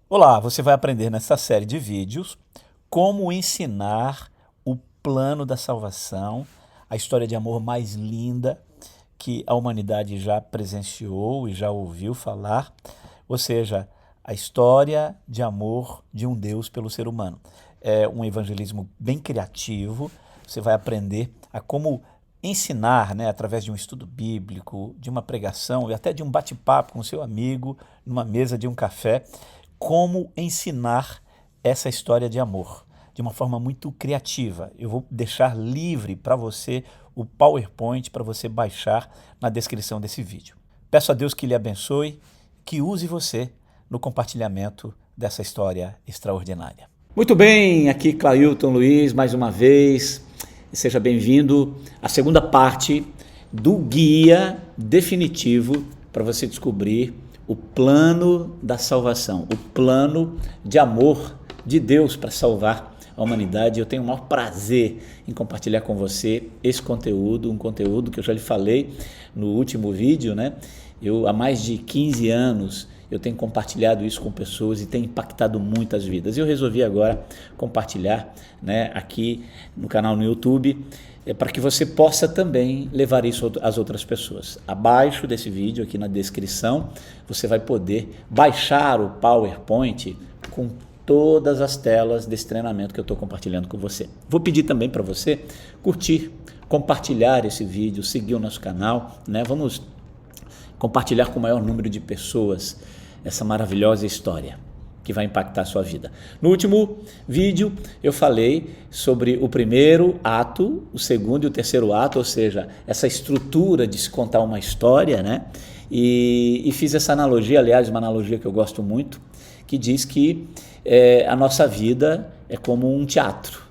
Olá, você vai aprender nessa série de vídeos como ensinar o plano da salvação, a história de amor mais linda que a humanidade já presenciou e já ouviu falar, ou seja, a história de amor de um Deus pelo ser humano. É um evangelismo bem criativo, você vai aprender a como ensinar, né, através de um estudo bíblico, de uma pregação e até de um bate-papo com seu amigo, numa mesa de um café, como ensinar essa história de amor de uma forma muito criativa. Eu vou deixar livre para você o PowerPoint para você baixar na descrição desse vídeo. Peço a Deus que lhe abençoe, que use você no compartilhamento dessa história extraordinária. Muito bem, aqui Clailton Luiz, mais uma vez. Seja bem-vindo à segunda parte do guia definitivo para você descobrir o plano da salvação, o plano de amor de Deus para salvar a humanidade. Eu tenho o maior prazer em compartilhar com você esse conteúdo, um conteúdo que eu já lhe falei no último vídeo, né? Há mais de 15 anos eu tenho compartilhado isso com pessoas e tem impactado muitas vidas. Eu resolvi agora compartilhar, né, aqui no canal no YouTube, para que você possa também levar isso às outras pessoas. Abaixo desse vídeo, aqui na descrição, você vai poder baixar o PowerPoint com todas as telas desse treinamento que eu estou compartilhando com você. Vou pedir também para você curtir, compartilhar esse vídeo, seguir o nosso canal, né? Vamos compartilhar com o maior número de pessoas essa maravilhosa história que vai impactar a sua vida. No último vídeo eu falei sobre o primeiro ato, o segundo e o terceiro ato, ou seja, essa estrutura de se contar uma história, né? E fiz essa analogia, aliás, uma analogia que eu gosto muito, que diz que a nossa vida é como um teatro.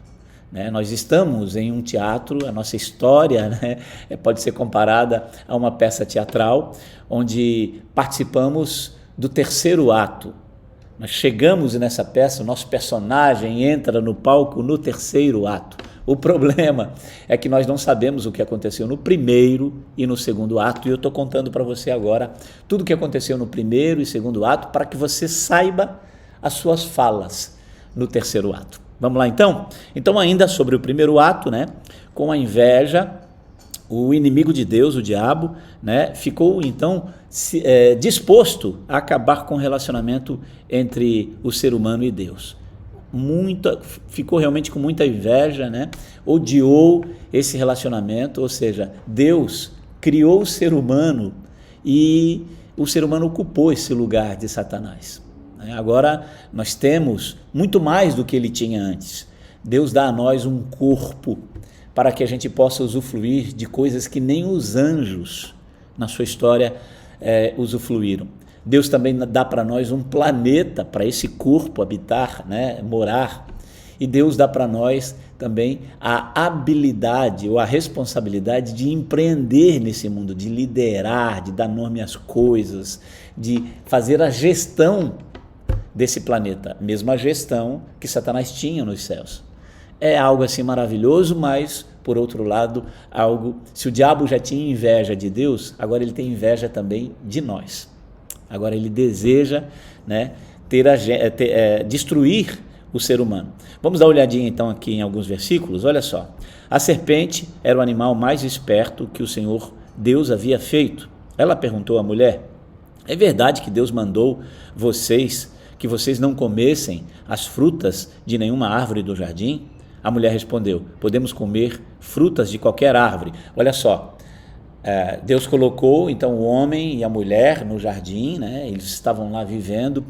Nós estamos em um teatro, a nossa história, né, pode ser comparada a uma peça teatral, onde participamos do terceiro ato. Nós chegamos nessa peça, o nosso personagem entra no palco no terceiro ato. O problema é que nós não sabemos o que aconteceu no primeiro e no segundo ato, e eu estou contando para você agora tudo o que aconteceu no primeiro e segundo ato, para que você saiba as suas falas no terceiro ato. Vamos lá então? Então ainda sobre o primeiro ato, né? Com a inveja, o inimigo de Deus, o diabo, né? Ficou então disposto a acabar com o relacionamento entre o ser humano e Deus. Ficou realmente com muita inveja, né? Odiou esse relacionamento, ou seja, Deus criou o ser humano e o ser humano ocupou esse lugar de Satanás. Agora nós temos muito mais do que ele tinha antes. Deus dá a nós um corpo para que a gente possa usufruir de coisas que nem os anjos na sua história usufruíram. Deus também dá para nós um planeta para esse corpo habitar, né, morar. E Deus dá para nós também a habilidade ou a responsabilidade de empreender nesse mundo, de liderar, de dar nome às coisas, de fazer a gestão desse planeta, mesma gestão que Satanás tinha nos céus. É algo assim maravilhoso, mas, por outro lado, se o diabo já tinha inveja de Deus, agora ele tem inveja também de nós. Agora ele deseja, né, destruir o ser humano. Vamos dar uma olhadinha então aqui em alguns versículos, olha só. A serpente era o animal mais esperto que o Senhor Deus havia feito. Ela perguntou à mulher: é verdade que Deus mandou que vocês não comessem as frutas de nenhuma árvore do jardim? A mulher respondeu: podemos comer frutas de qualquer árvore. Olha só, Deus colocou então o homem e a mulher no jardim, né? Eles estavam lá vivendo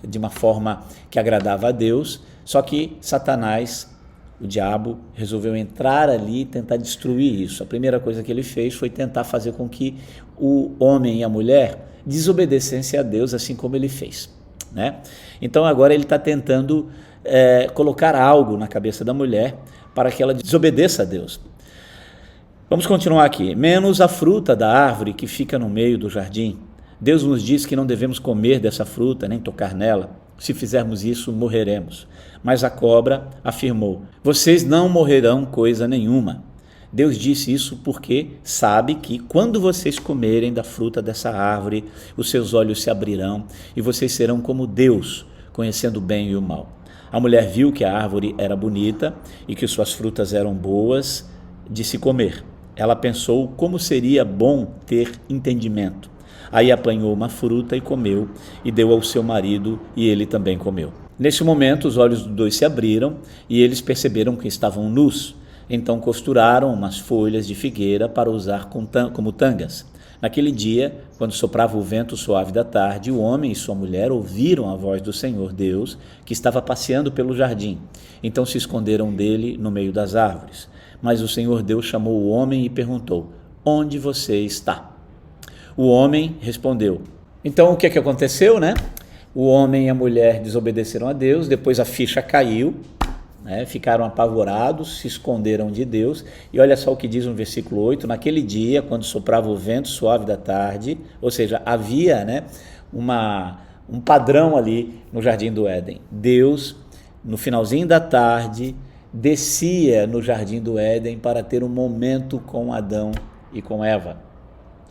de uma forma que agradava a Deus, só que Satanás, o diabo, resolveu entrar ali e tentar destruir isso. A primeira coisa que ele fez foi tentar fazer com que o homem e a mulher desobedecessem a Deus, assim como ele fez, né? Então agora ele está tentando colocar algo na cabeça da mulher para que ela desobedeça a Deus. Vamos continuar aqui. Menos a fruta da árvore que fica no meio do jardim. Deus nos diz que não devemos comer dessa fruta, nem tocar nela. Se fizermos isso, morreremos. Mas a cobra afirmou: vocês não morrerão coisa nenhuma. Deus disse isso porque sabe que quando vocês comerem da fruta dessa árvore, os seus olhos se abrirão e vocês serão como Deus, conhecendo o bem e o mal. A mulher viu que a árvore era bonita e que suas frutas eram boas de se comer. Ela pensou como seria bom ter entendimento. Aí apanhou uma fruta e comeu, e deu ao seu marido, e ele também comeu. Nesse momento, os olhos dos dois se abriram, e eles perceberam que estavam nus. Então costuraram umas folhas de figueira para usar como tangas. Naquele dia, quando soprava o vento suave da tarde, o homem e sua mulher ouviram a voz do Senhor Deus, que estava passeando pelo jardim. Então se esconderam dele no meio das árvores. Mas o Senhor Deus chamou o homem e perguntou: onde você está? O homem respondeu. Então o que aconteceu, né? O homem e a mulher desobedeceram a Deus, depois a ficha caiu, né? Ficaram apavorados, se esconderam de Deus. E olha só o que diz no versículo 8: naquele dia, quando soprava o vento suave da tarde, ou seja, havia, né, um padrão ali no jardim do Éden. Deus, no finalzinho da tarde, descia no jardim do Éden para ter um momento com Adão e com Eva.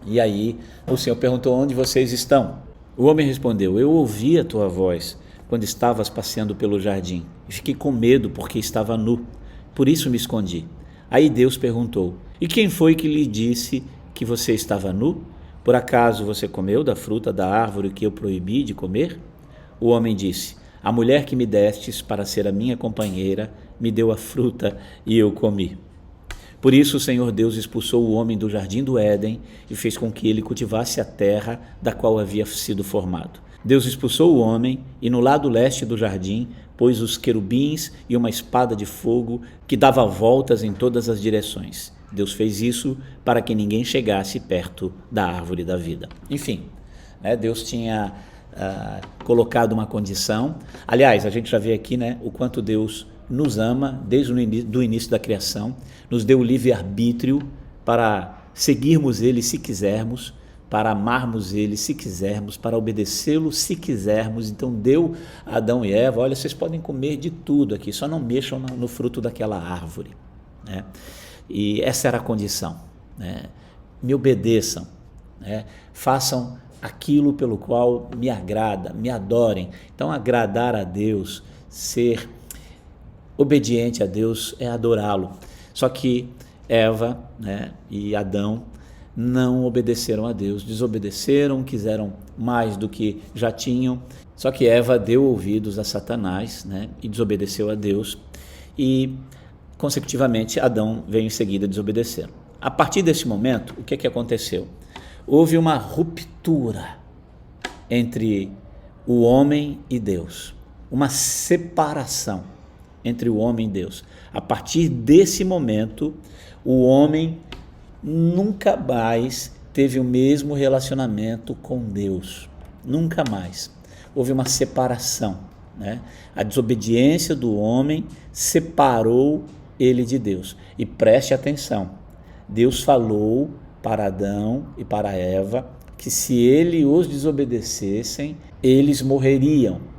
E aí o Senhor perguntou: onde vocês estão? O homem respondeu: eu ouvi a tua voz quando estavas passeando pelo jardim, e fiquei com medo porque estava nu, por isso me escondi. Aí Deus perguntou: e quem foi que lhe disse que você estava nu? Por acaso você comeu da fruta da árvore que eu proibi de comer? O homem disse: a mulher que me destes para ser a minha companheira me deu a fruta e eu comi. Por isso o Senhor Deus expulsou o homem do jardim do Éden e fez com que ele cultivasse a terra da qual havia sido formado. Deus expulsou o homem e no lado leste do jardim pôs os querubins e uma espada de fogo que dava voltas em todas as direções. Deus fez isso para que ninguém chegasse perto da árvore da vida. Enfim, né, Deus tinha colocado uma condição. Aliás, a gente já vê aqui, né, o quanto Deus nos ama desde o início da criação, nos deu o livre-arbítrio para seguirmos Ele se quisermos, para amarmos Ele se quisermos, para obedecê-lo se quisermos. Então deu a Adão e Eva: olha, vocês podem comer de tudo aqui, só não mexam no fruto daquela árvore, né? E essa era a condição, né? Me obedeçam, né? Façam aquilo pelo qual me agrada, me adorem. Então agradar a Deus, ser obediente a Deus é adorá-lo. Só que Eva, né, e Adão não obedeceram a Deus, desobedeceram, quiseram mais do que já tinham. Só que Eva deu ouvidos a Satanás, né, e desobedeceu a Deus, e consecutivamente Adão veio em seguida desobedecer. A partir desse momento, o que aconteceu? Houve uma ruptura entre o homem e Deus, uma separação entre o homem e Deus. A partir desse momento, o homem nunca mais teve o mesmo relacionamento com Deus, nunca mais. Houve uma separação, né? A desobediência do homem separou ele de Deus. E preste atenção, Deus falou para Adão e para Eva que se ele os desobedecessem, eles morreriam.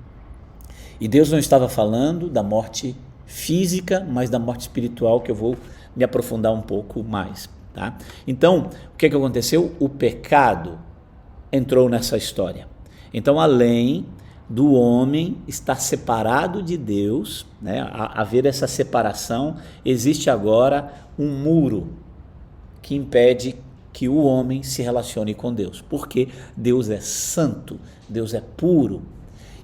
E Deus não estava falando da morte física, mas da morte espiritual, que eu vou me aprofundar um pouco mais, tá? Então, o que aconteceu? O pecado entrou nessa história. Então, além do homem estar separado de Deus, né, haver essa separação, existe agora um muro que impede que o homem se relacione com Deus, porque Deus é santo, Deus é puro,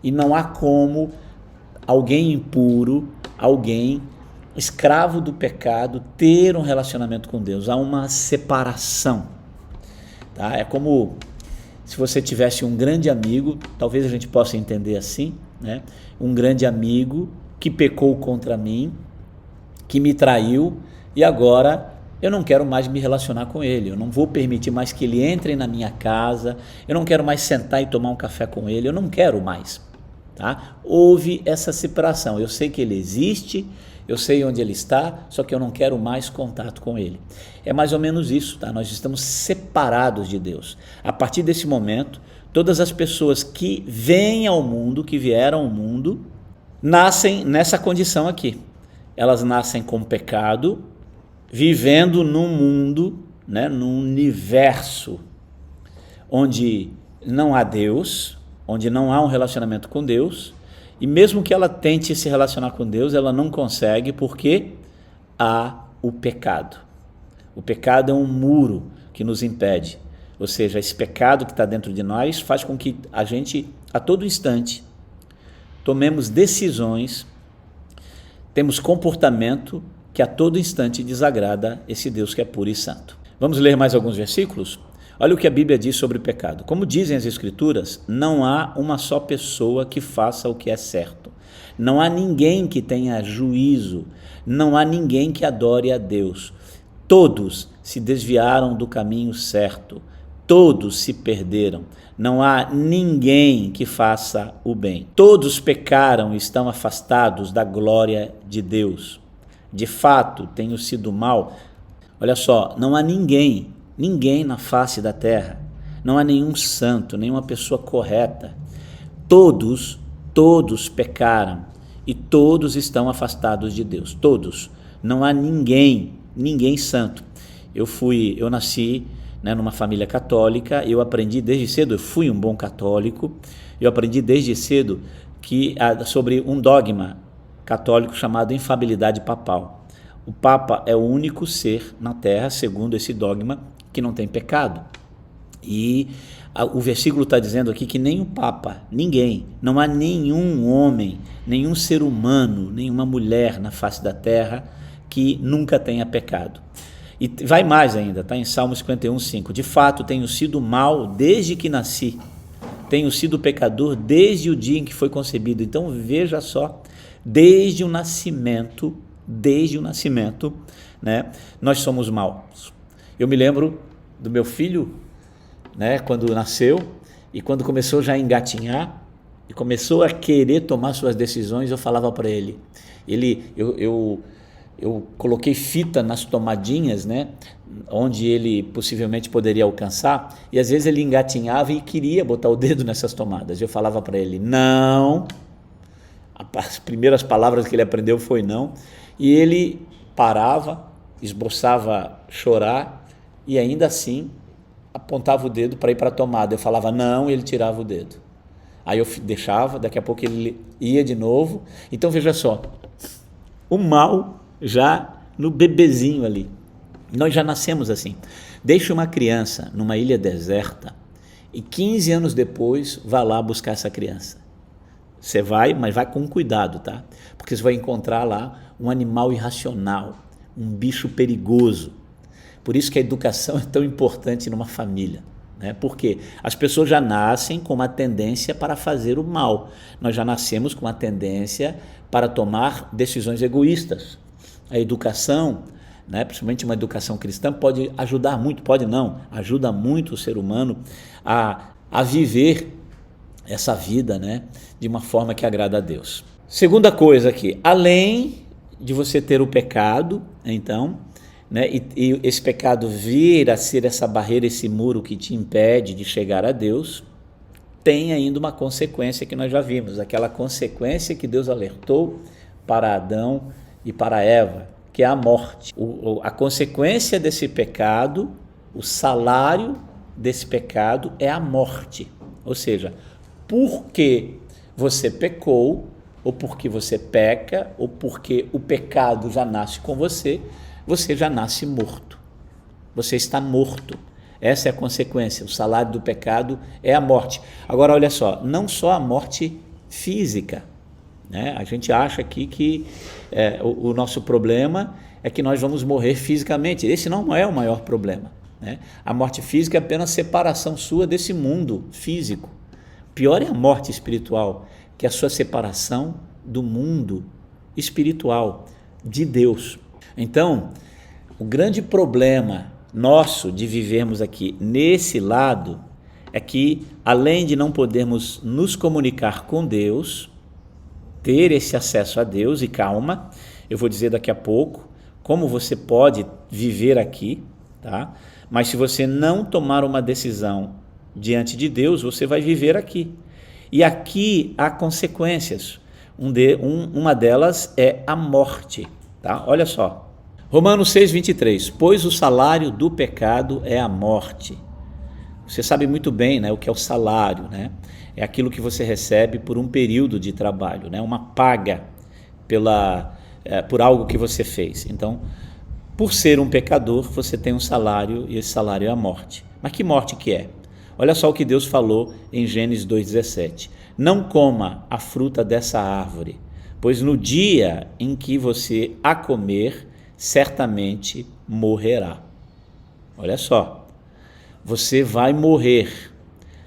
e não há como alguém impuro, alguém escravo do pecado, ter um relacionamento com Deus. Há uma separação, tá? É como se você tivesse um grande amigo, talvez a gente possa entender assim, né? Um grande amigo que pecou contra mim, que me traiu, e agora eu não quero mais me relacionar com ele, eu não vou permitir mais que ele entre na minha casa, eu não quero mais sentar e tomar um café com ele, eu não quero mais. Tá? Houve essa separação. Eu sei que ele existe, eu sei onde ele está, só que eu não quero mais contato com ele. É mais ou menos isso, tá? Nós estamos separados de Deus. A partir desse momento, todas as pessoas que vêm ao mundo, que vieram ao mundo, nascem nessa condição aqui. Elas nascem com pecado, vivendo num mundo, né, num universo onde não há Deus, onde não há um relacionamento com Deus, E mesmo que ela tente se relacionar com Deus, ela não consegue porque há o pecado. O pecado é um muro que nos impede. Ou seja, esse pecado que está dentro de nós faz com que a gente, a todo instante, tomemos decisões, temos comportamento que a todo instante desagrada esse Deus que é puro e santo. Vamos ler mais alguns versículos? Olha o que a Bíblia diz sobre o pecado. Como dizem as Escrituras, não há uma só pessoa que faça o que é certo. Não há ninguém que tenha juízo. Não há ninguém que adore a Deus. Todos se desviaram do caminho certo. Todos se perderam. Não há ninguém que faça o bem. Todos pecaram e estão afastados da glória de Deus. De fato, tenho sido mal. Olha só, não há ninguém na face da terra, não há nenhum santo, nenhuma pessoa correta. Todos pecaram e todos estão afastados de Deus. Todos. Não há ninguém santo. Eu nasci, numa família católica, eu aprendi desde cedo, eu fui um bom católico, eu aprendi desde cedo sobre um dogma católico chamado infalibilidade papal. O Papa é o único ser na Terra, segundo esse dogma, que não tem pecado. E o versículo está dizendo aqui que nem o Papa, ninguém, não há nenhum homem, nenhum ser humano, nenhuma mulher na face da terra que nunca tenha pecado. E vai mais ainda, está em Salmo 51:5. De fato, tenho sido mal desde que nasci, tenho sido pecador desde o dia em que foi concebido. Então veja só, desde o nascimento, nós somos maus. Eu me lembro do meu filho, quando nasceu e quando começou já a engatinhar e começou a querer tomar suas decisões, eu falava para ele, eu coloquei fita nas tomadinhas, onde ele possivelmente poderia alcançar, e às vezes ele engatinhava e queria botar o dedo nessas tomadas. Eu falava para ele, não. As primeiras palavras que ele aprendeu foi não, e ele parava, esboçava chorar e ainda assim apontava o dedo para ir para a tomada. Eu falava não e ele tirava o dedo. Aí eu deixava, daqui a pouco ele ia de novo. Então veja só, o mal já no bebezinho ali. Nós já nascemos assim. Deixa uma criança numa ilha deserta e 15 anos depois vá lá buscar essa criança. Você vai, mas vai com cuidado, tá? Porque você vai encontrar lá um animal irracional, um bicho perigoso. Por isso que a educação é tão importante numa família, Porque as pessoas já nascem com uma tendência para fazer o mal. Nós já nascemos com uma tendência para tomar decisões egoístas. A educação, principalmente uma educação cristã, pode ajudar muito, pode não, ajuda muito o ser humano a viver essa vida, de uma forma que agrada a Deus. Segunda coisa aqui, além de você ter o pecado, então, e esse pecado vir a ser essa barreira, esse muro que te impede de chegar a Deus, tem ainda uma consequência que nós já vimos, aquela consequência que Deus alertou para Adão e para Eva, que é a morte. A consequência desse pecado, o salário desse pecado é a morte. Ou seja, porque você pecou, ou porque você peca, ou porque o pecado já nasce com você, você já nasce morto. Você está morto. Essa é a consequência. O salário do pecado é a morte. Agora, olha só, não só a morte física, A gente acha aqui que o nosso problema é que nós vamos morrer fisicamente. Esse não é o maior problema, A morte física é apenas separação sua desse mundo físico. Pior é a morte espiritual, que é a sua separação do mundo espiritual, de Deus. Então, o grande problema nosso de vivermos aqui nesse lado é que, além de não podermos nos comunicar com Deus, ter esse acesso a Deus, e calma, eu vou dizer daqui a pouco como você pode viver aqui, tá? Mas se você não tomar uma decisão diante de Deus, você vai viver aqui. E aqui há consequências. Uma delas é a morte, tá? Olha só. Romanos 6:23. Pois o salário do pecado é a morte. Você sabe muito bem, o que é o salário, é aquilo que você recebe por um período de trabalho, né? Uma paga por algo que você fez. Então, por ser um pecador, você tem um salário e esse salário é a morte. Mas que morte que é? Olha só o que Deus falou em Gênesis 2,17. Não coma a fruta dessa árvore, pois no dia em que você a comer, certamente morrerá. Olha só, você vai morrer.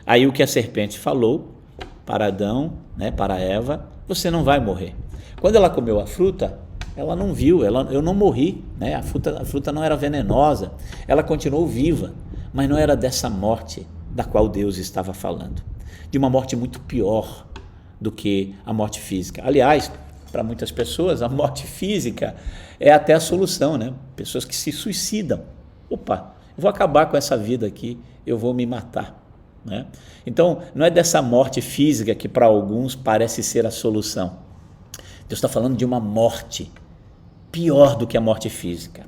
Aí o que a serpente falou para Adão, né, para Eva, você não vai morrer. Quando ela comeu a fruta, ela não viu, eu não morri, né? A fruta não era venenosa, ela continuou viva, mas não era dessa morte da qual Deus estava falando, de uma morte muito pior do que a morte física. Aliás, para muitas pessoas, a morte física é até a solução, né? Pessoas que se suicidam. Opa, eu vou acabar com essa vida aqui, eu vou me matar, né? Então, não é dessa morte física que para alguns parece ser a solução. Deus está falando de uma morte pior do que a morte física.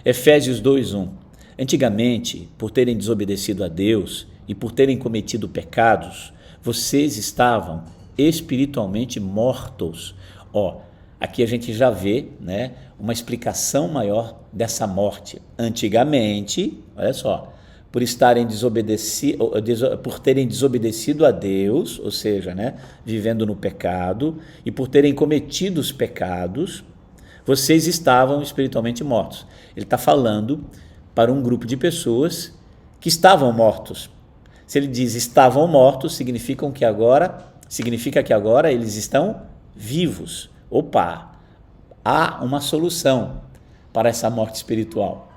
Efésios 2:1. Antigamente, por terem desobedecido a Deus e por terem cometido pecados, vocês estavam espiritualmente mortos. Aqui a gente já vê, né, uma explicação maior dessa morte. Antigamente, olha só, por terem desobedecido a Deus, ou seja, né, vivendo no pecado, e por terem cometido os pecados, vocês estavam espiritualmente mortos. Ele está falando para um grupo de pessoas que estavam mortos. Se ele diz estavam mortos, significa que agora eles estão vivos. Há uma solução para essa morte espiritual.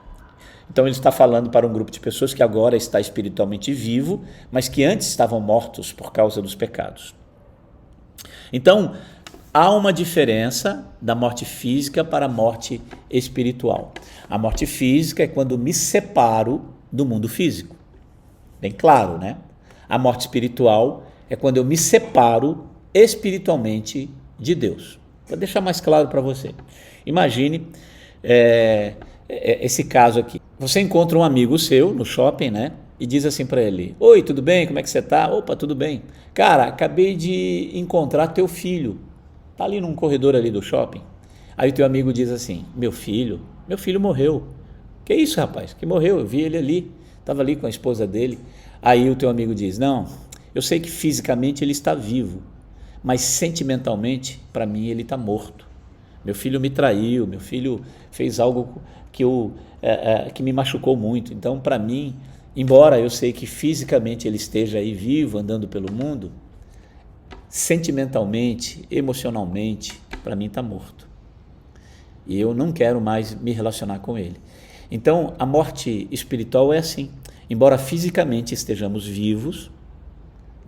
Então ele está falando para um grupo de pessoas que agora está espiritualmente vivo, mas que antes estavam mortos por causa dos pecados. Então, há uma diferença da morte física para a morte espiritual. A morte física é quando me separo do mundo físico. Bem claro, né? A morte espiritual é quando eu me separo espiritualmente de Deus. Vou deixar mais claro para você. Imagine esse caso aqui. Você encontra um amigo seu no shopping, né? E diz assim para ele: oi, tudo bem? Como é que você tá? Opa, tudo bem. Cara, acabei de encontrar teu filho. Tá ali num corredor ali do shopping. Aí o teu amigo diz assim: meu filho morreu. Que isso, rapaz? Que morreu? Eu vi ele ali. Estava ali com a esposa dele. Aí o teu amigo diz: não, eu sei que fisicamente ele está vivo, mas sentimentalmente, para mim, ele está morto. Meu filho me traiu, meu filho fez algo que me machucou muito. Então, para mim, embora eu sei que fisicamente ele esteja aí vivo, andando pelo mundo, sentimentalmente, emocionalmente, para mim está morto. E eu não quero mais me relacionar com ele. Então, a morte espiritual é assim. Embora fisicamente estejamos vivos,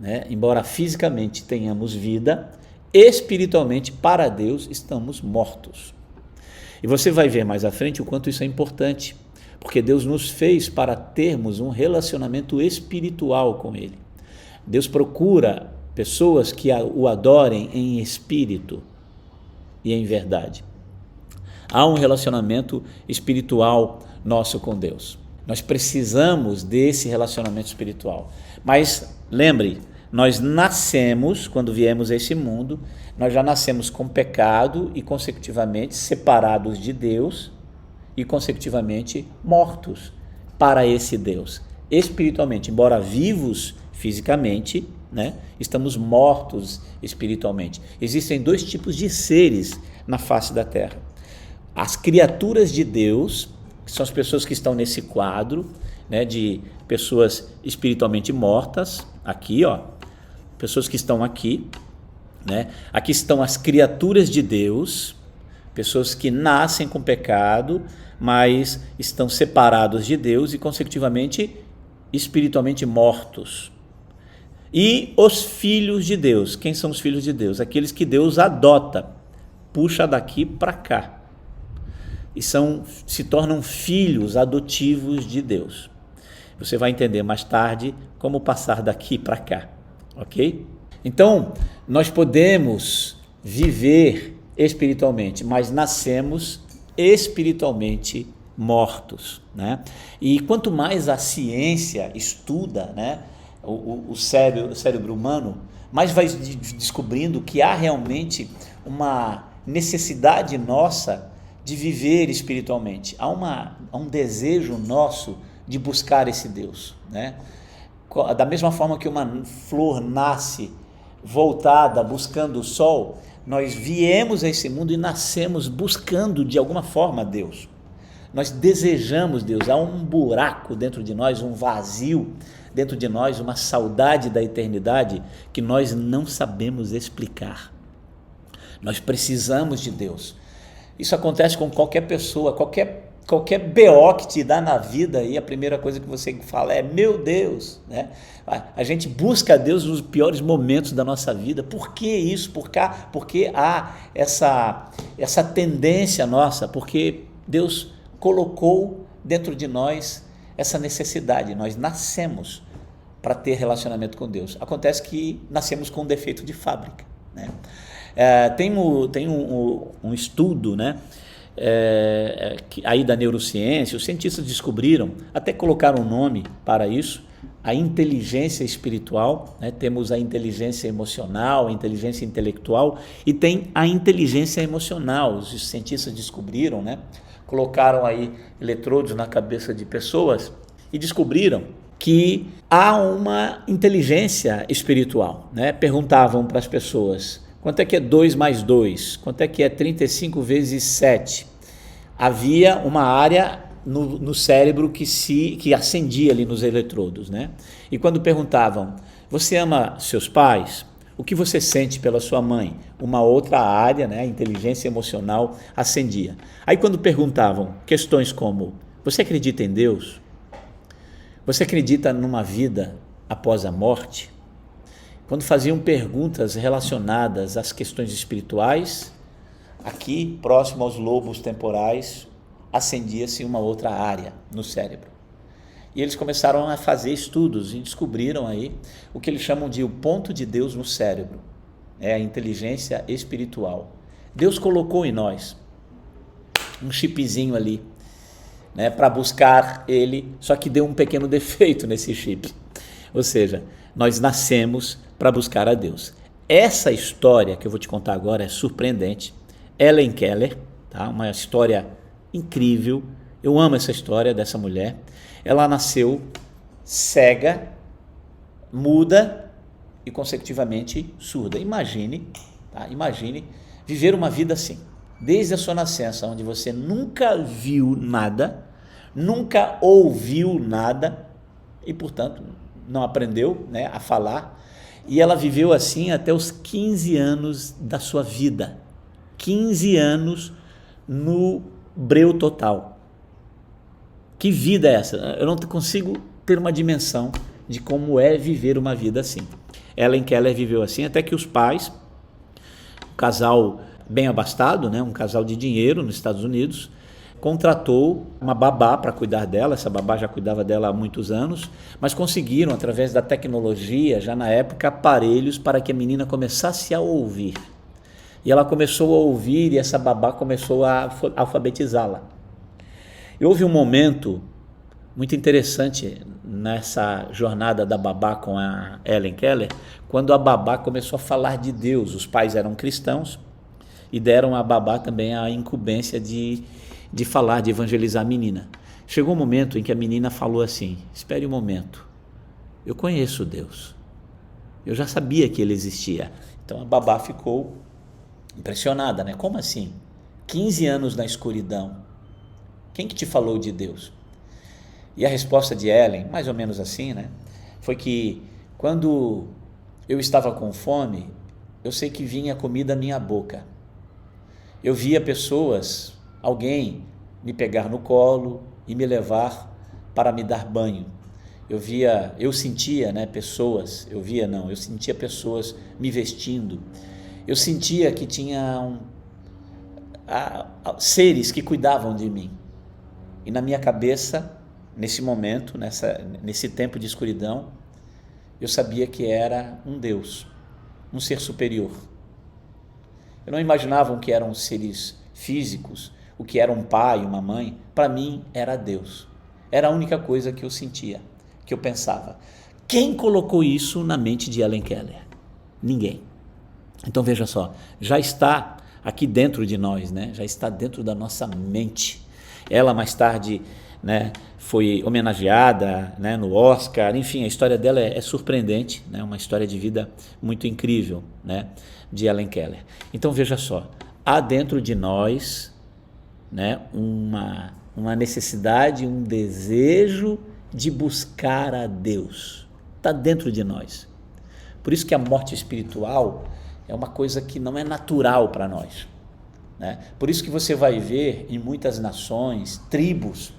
né? Embora fisicamente tenhamos vida, espiritualmente, para Deus, estamos mortos. E você vai ver mais à frente o quanto isso é importante, porque Deus nos fez para termos um relacionamento espiritual com Ele. Deus procura pessoas que o adorem em espírito e em verdade. Há um relacionamento espiritual nosso com Deus. Nós precisamos desse relacionamento espiritual. Mas lembre, nós nascemos, quando viemos a esse mundo, nós já nascemos com pecado e consecutivamente separados de Deus e consecutivamente mortos para esse Deus. Espiritualmente, embora vivos fisicamente, né, estamos mortos espiritualmente. Existem dois tipos de seres na face da terra. As criaturas de Deus, que são as pessoas que estão nesse quadro, né, de pessoas espiritualmente mortas, aqui, pessoas que estão aqui, né? Aqui estão as criaturas de Deus, pessoas que nascem com pecado, mas estão separados de Deus e consecutivamente espiritualmente mortos. E os filhos de Deus. Quem são os filhos de Deus? Aqueles que Deus adota, puxa daqui para cá. E se tornam filhos adotivos de Deus. Você vai entender mais tarde como passar daqui para cá, ok? Então, nós podemos viver espiritualmente, mas nascemos espiritualmente mortos, né? E quanto mais a ciência estuda, né, o cérebro humano, mais vai descobrindo que há realmente uma necessidade nossa de viver espiritualmente. Há um desejo nosso de buscar esse Deus, né? Da mesma forma que uma flor nasce voltada, buscando o sol, nós viemos a esse mundo e nascemos buscando de alguma forma Deus. Nós desejamos Deus, há um buraco dentro de nós, um vazio dentro de nós, uma saudade da eternidade que nós não sabemos explicar. Nós precisamos de Deus. Isso acontece com qualquer pessoa, qualquer BO que te dá na vida, e a primeira coisa que você fala é: meu Deus, né? A gente busca a Deus nos piores momentos da nossa vida. Por que isso? Porque há essa tendência nossa, porque Deus colocou dentro de nós essa necessidade. Nós nascemos para ter relacionamento com Deus. Acontece que nascemos com um defeito de fábrica, né? Tem um estudo, né, aí da neurociência. Os cientistas descobriram, até colocaram um nome para isso, a inteligência espiritual, né? Temos a inteligência emocional, a inteligência intelectual e tem a inteligência emocional. Os cientistas descobriram, né? Colocaram aí eletrodos na cabeça de pessoas e descobriram que há uma inteligência espiritual, né? Perguntavam para as pessoas: quanto é que é 2 mais 2? Quanto é que é 35 vezes 7? Havia uma área no cérebro que acendia ali nos eletrodos, né? E quando perguntavam: você ama seus pais? O que você sente pela sua mãe? Uma outra área, né, a inteligência emocional, acendia. Aí quando perguntavam questões como: você acredita em Deus? Você acredita numa vida após a morte? Quando faziam perguntas relacionadas às questões espirituais, aqui, próximo aos lobos temporais, acendia-se uma outra área no cérebro. E eles começaram a fazer estudos e descobriram aí o que eles chamam de o ponto de Deus no cérebro. É a inteligência espiritual. Deus colocou em nós um chipzinho ali, né, para buscar ele, só que deu um pequeno defeito nesse chip. Ou seja, nós nascemos para buscar a Deus. Essa história que eu vou te contar agora é surpreendente. Helen Keller, tá? Uma história incrível. Eu amo essa história dessa mulher. Ela nasceu cega, muda e consecutivamente surda. Imagine, tá? Imagine viver uma vida assim, desde a sua nascença, onde você nunca viu nada, nunca ouviu nada e, portanto, não aprendeu, né, a falar. E ela viveu assim até os 15 anos da sua vida. 15 anos no breu total. Que vida é essa? Eu não consigo ter uma dimensão de como é viver uma vida assim. Helen Keller viveu assim até que os pais, um casal bem abastado, né, um casal de dinheiro nos Estados Unidos, contratou uma babá para cuidar dela. Essa babá já cuidava dela há muitos anos, mas conseguiram, através da tecnologia, já na época, aparelhos para que a menina começasse a ouvir. E ela começou a ouvir e essa babá começou a alfabetizá-la. E houve um momento muito interessante nessa jornada da babá com a Helen Keller, quando a babá começou a falar de Deus. Os pais eram cristãos e deram à babá também a incumbência de falar, de evangelizar a menina. Chegou um momento em que a menina falou assim: espere um momento, eu conheço Deus, eu já sabia que ele existia. Então a babá ficou impressionada, né? Como assim? 15 anos na escuridão, quem que te falou de Deus? E a resposta de Helen, mais ou menos assim, né, foi que quando eu estava com fome, eu sei que vinha comida à minha boca. Eu via pessoas, alguém me pegar no colo e me levar para me dar banho. Eu sentia pessoas me vestindo. Eu sentia que tinha seres que cuidavam de mim. E na minha cabeça, nesse momento, nesse tempo de escuridão, eu sabia que era um Deus, um ser superior. Eu não imaginava o que eram seres físicos, o que era um pai, uma mãe. Para mim era Deus. Era a única coisa que eu sentia, que eu pensava. Quem colocou isso na mente de Helen Keller? Ninguém. Então veja só, já está aqui dentro de nós, né? Já está dentro da nossa mente. Ela mais tarde, né, foi homenageada, né, no Oscar, enfim, a história dela é surpreendente, né? Uma história de vida muito incrível, né, de Helen Keller. Então veja só, há dentro de nós, né, uma necessidade, um desejo de buscar a Deus. Está dentro de nós. Por isso que a morte espiritual é uma coisa que não é natural para nós, né? Por isso que você vai ver em muitas nações, tribos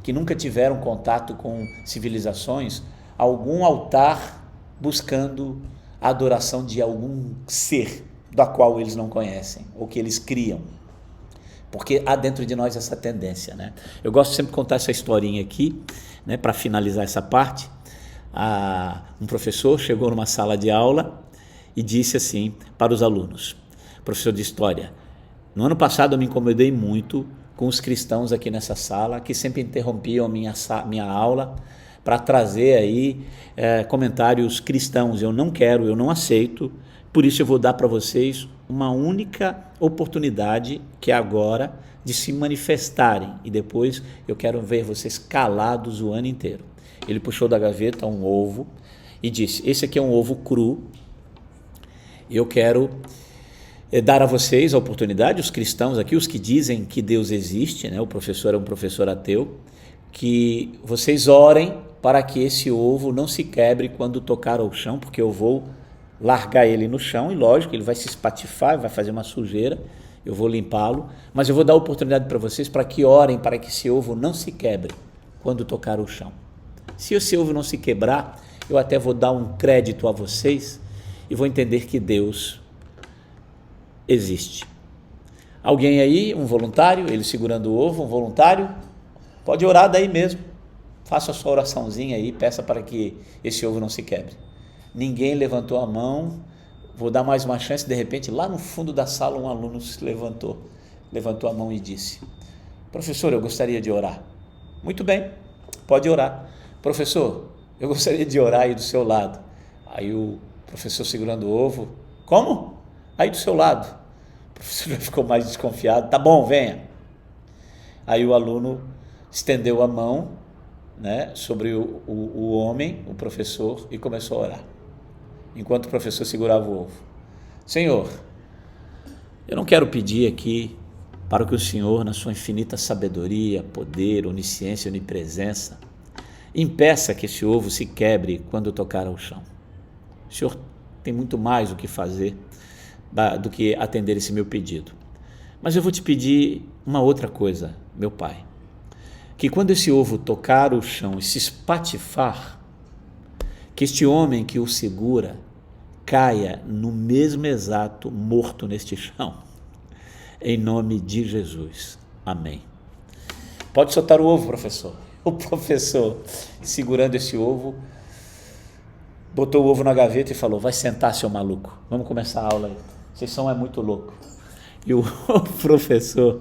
que nunca tiveram contato com civilizações, algum altar buscando a adoração de algum ser da qual eles não conhecem ou que eles criam. Porque há dentro de nós essa tendência, né? Eu gosto sempre de contar essa historinha aqui, né, para finalizar essa parte. Um professor chegou numa sala de aula e disse assim para os alunos, professor de história: no ano passado eu me incomodei muito com os cristãos aqui nessa sala, que sempre interrompiam a minha aula para trazer aí comentários cristãos. Eu não quero, eu não aceito, por isso eu vou dar para vocês uma única oportunidade, que é agora, de se manifestarem, e depois eu quero ver vocês calados o ano inteiro. Ele puxou da gaveta um ovo e disse: esse aqui é um ovo cru, eu quero dar a vocês a oportunidade, os cristãos aqui, os que dizem que Deus existe, né? O professor é um professor ateu, que vocês orem para que esse ovo não se quebre quando tocar ao chão, porque eu vou largar ele no chão e, lógico, ele vai se espatifar, vai fazer uma sujeira, eu vou limpá-lo, mas eu vou dar a oportunidade para vocês para que orem para que esse ovo não se quebre quando tocar o chão. Se esse ovo não se quebrar, eu até vou dar um crédito a vocês e vou entender que Deus existe. Alguém aí, um voluntário, ele segurando o ovo, um voluntário, pode orar daí mesmo. Faça a sua oraçãozinha aí, peça para que esse ovo não se quebre. Ninguém levantou a mão. Vou dar mais uma chance. De repente, lá no fundo da sala, um aluno se levantou a mão e disse: professor, eu gostaria de orar. Muito bem, pode orar. Professor, eu gostaria de orar aí do seu lado. Aí o professor segurando o ovo: como? Aí do seu lado. O professor já ficou mais desconfiado. Tá bom, venha. Aí o aluno estendeu a mão, né, sobre o homem, o professor, e começou a orar, enquanto o professor segurava o ovo. Senhor, eu não quero pedir aqui para que o Senhor, na sua infinita sabedoria, poder, onisciência, onipresença, impeça que esse ovo se quebre quando tocar ao chão. O Senhor tem muito mais o que fazer do que atender esse meu pedido. Mas eu vou te pedir uma outra coisa, meu Pai, que quando esse ovo tocar o chão e se espatifar, que este homem que o segura caia no mesmo exato morto neste chão, em nome de Jesus. Amém. Pode soltar o ovo, professor. O professor, segurando esse ovo, botou o ovo na gaveta e falou: vai sentar, seu maluco, vamos começar a aula aí, vocês são muito loucos. E o professor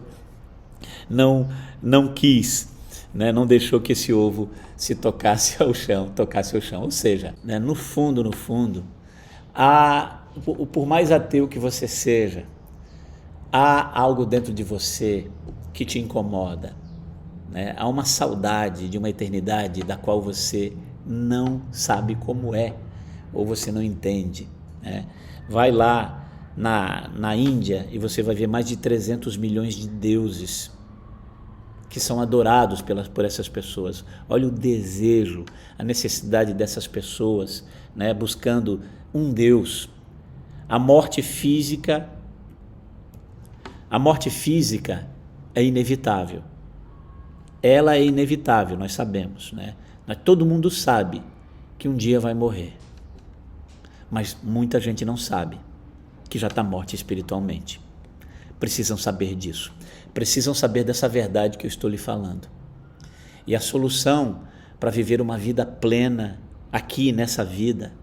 não quis, né, não deixou que esse ovo se tocasse ao chão. Ou seja, né, no fundo, por mais ateu que você seja, há algo dentro de você que te incomoda, né? Há uma saudade de uma eternidade da qual você não sabe como é, ou você não entende, né? Vai lá na Índia e você vai ver mais de 300 milhões de deuses que são adorados por essas pessoas. Olha o desejo, a necessidade dessas pessoas, né, buscando um Deus. A morte física é inevitável. Ela é inevitável, nós sabemos, né? Todo mundo sabe que um dia vai morrer, mas muita gente não sabe que já está morta espiritualmente. Precisam saber disso. Precisam saber dessa verdade que eu estou lhe falando. E a solução para viver uma vida plena aqui nessa vida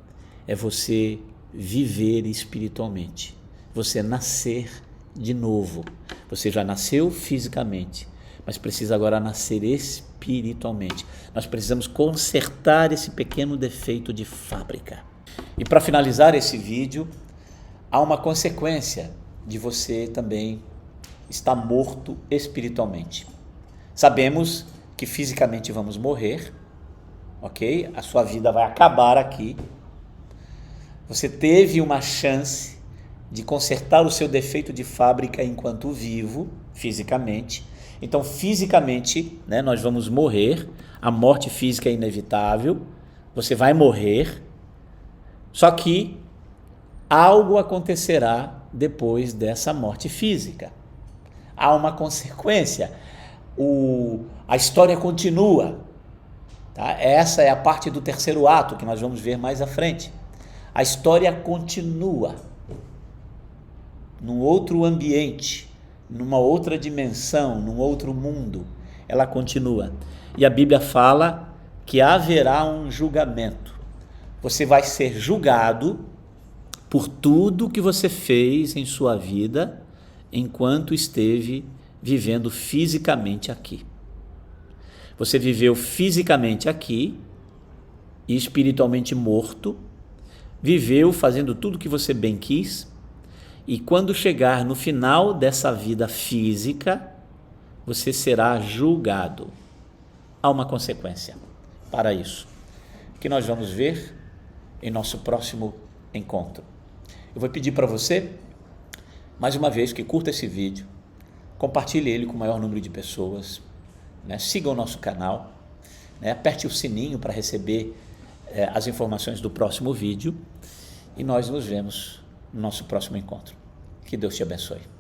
é você viver espiritualmente, você nascer de novo. Você já nasceu fisicamente, mas precisa agora nascer espiritualmente. Nós precisamos consertar esse pequeno defeito de fábrica. E para finalizar esse vídeo, há uma consequência de você também estar morto espiritualmente. Sabemos que fisicamente vamos morrer, ok? A sua vida vai acabar aqui. Você teve uma chance de consertar o seu defeito de fábrica enquanto vivo, fisicamente. Então, fisicamente, né, nós vamos morrer. A morte física é inevitável. Você vai morrer. Só que algo acontecerá depois dessa morte física. Há uma consequência. A história continua. Tá? Essa é a parte do terceiro ato que nós vamos ver mais à frente. A história continua num outro ambiente, numa outra dimensão, num outro mundo. Ela continua. E a Bíblia fala que haverá um julgamento. Você vai ser julgado por tudo que você fez em sua vida enquanto esteve vivendo fisicamente aqui. Você viveu fisicamente aqui e espiritualmente morto, viveu fazendo tudo que você bem quis, e quando chegar no final dessa vida física, você será julgado. Há uma consequência para isso, que nós vamos ver em nosso próximo encontro. Eu vou pedir para você, mais uma vez, que curta esse vídeo, compartilhe ele com o maior número de pessoas, né? Siga o nosso canal, né? Aperte o sininho para receber as informações do próximo vídeo, e nós nos vemos no nosso próximo encontro. Que Deus te abençoe.